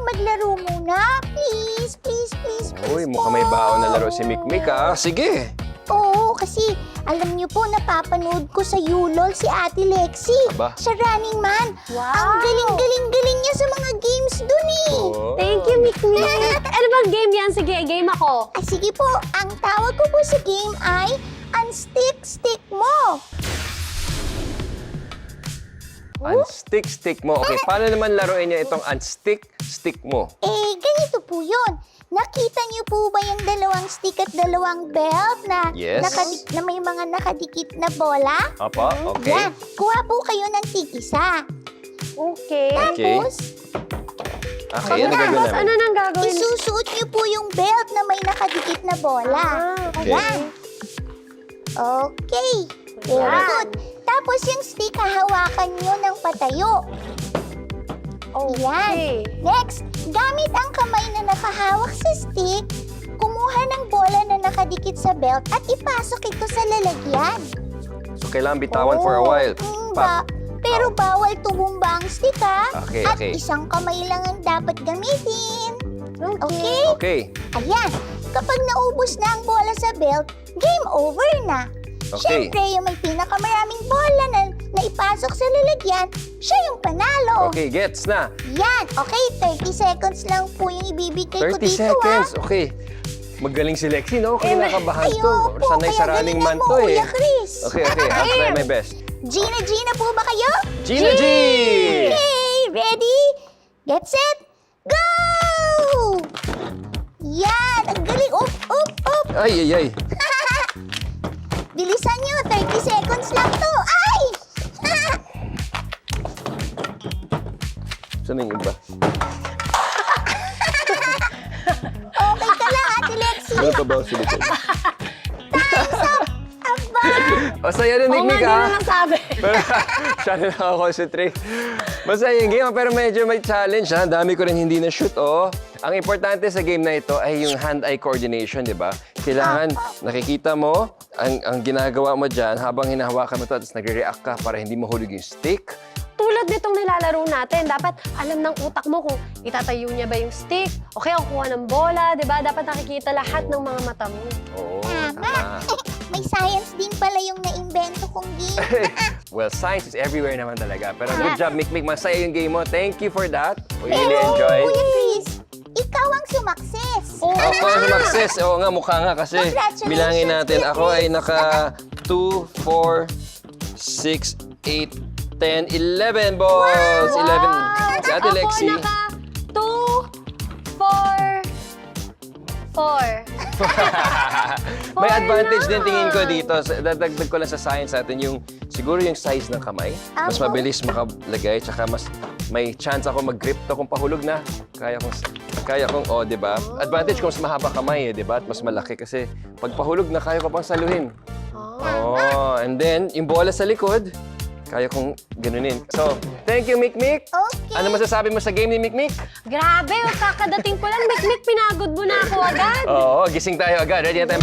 maglaro muna. Please, please, please, please Uy, mukhang may baon na laro si Mikmik, ah. Sige. Oo, kasi alam niyo po, napapanood ko sa Yulol si Ate Lexie. Aba. Sa Running Man. Wow. Ang galing-galing-galing niya sa mga games dun eh. Oh. Thank you, Mikmik. Ano bang game yan? Sige, game ako. Ah, sige po, ang tawag ko po sa game ay Unstick Mo. Unstick mo. Okay, paano naman laruin niya itong unstick mo? Eh, ganito po yun. Nakita niyo po ba yung dalawang stick at dalawang belt na, Yes. na may mga nakadikit na bola? Apa, okay. Yan, kuha po kayo ng tig-isa. Okay. Okay. Tapos, Okay, ano gagawin Tapos, ano namin? nang gagawin? isusuot niyo po yung belt na may nakadikit na bola. okay. Ayan. Okay. Very Yan. good. Tapos yung stick, hahawakan niyo ng patayo. Okay. Yan. Next, gamit ang kamay na nakahawak sa stick, kumuha ng bola na nakadikit sa belt at ipasok ito sa lalagyan. So, kailangan bitawan for a while. Pero bawal tumumba ang stick, ha? Okay, At okay. isang kamay lang ang dapat gamitin. Okay? Okay. Ayan, kapag naubos na ang bola sa belt, game over na. Okay. Siyempre, yung may pinakamaraming bola na ipasok sa lalagyan, siya yung panalo. Okay, gets na. Yan, okay, 30 seconds lang po yung ibibigay ko 30 dito, seconds. Okay. Magaling si Lexie, no? Kinakabahan to. Ayoko, Sanay sa kaya running galingan man mo, to, eh. Kuya Chris. Okay, I'll try my best. Gina po ba kayo? Gina G! Okay, ready? Get set, go! Yan, ang galing. Up. Ay, ay, ay. Bilisan nyo, 30 seconds lang to. Ay! Saan yung iba? Okay ka lang, Ate Lexie. Ano pa ba si Lexie? Aba! O, saya na, Oo nga, Mikmik, di ha? na nasabi. Pero, siya na nakakonsentrate. Masaya yung game, pero medyo may challenge, ha? Dami ko rin hindi na-shoot, oh. Ang importante sa game na ito ay yung hand-eye coordination, di ba? Kailangan nakikita mo ang ginagawa mo dyan habang hinahawakan mo ito at nagre-react ka para hindi mahulog yung stick. Tulad nitong nilalaro natin, dapat alam ng utak mo kung itatayo niya ba yung stick o kaya kukuha ng bola, di ba? Dapat nakikita lahat ng mga mata mo. Oo, Tama. tama. May science din pala yung naimbento kong game. Well, science is everywhere naman talaga. Pero good job, Mikmik. Masaya yung game mo. Thank you for that. We really enjoyed. Kuya Chris, ikaw ang sumakses. Ako ang sumakses. Oo nga, mukha nga kasi Congratulations, bilangin natin. Kuya Ako ay Chris. naka 2, 4, 6, 8, 10, 11 balls. 11. Si Ate Ako Lexie. naka 2, 4, 4. May advantage din na. tingin ko dito. Dadagdag ko lang sa science natin yung siguro yung size ng kamay. Mas Apo. mabilis makalagay tsaka mas may chance ako mag-grip to kung pahulog na. Kaya kong oh, 'di ba? Advantage kung mas mahaba kamay, 'di ba? At mas malaki kasi pag pahulog na kaya ko pang saluhin. Oh, and then yung bola sa likod, kaya kong ganunin. So, thank you, Mikmik. Okay. Ano masasabi mo sa game ni Mikmik? Grabe, kakadating ko lang, Mikmik, pinagod mo na ako agad. Oo, gising tayo agad. Ready na tayo.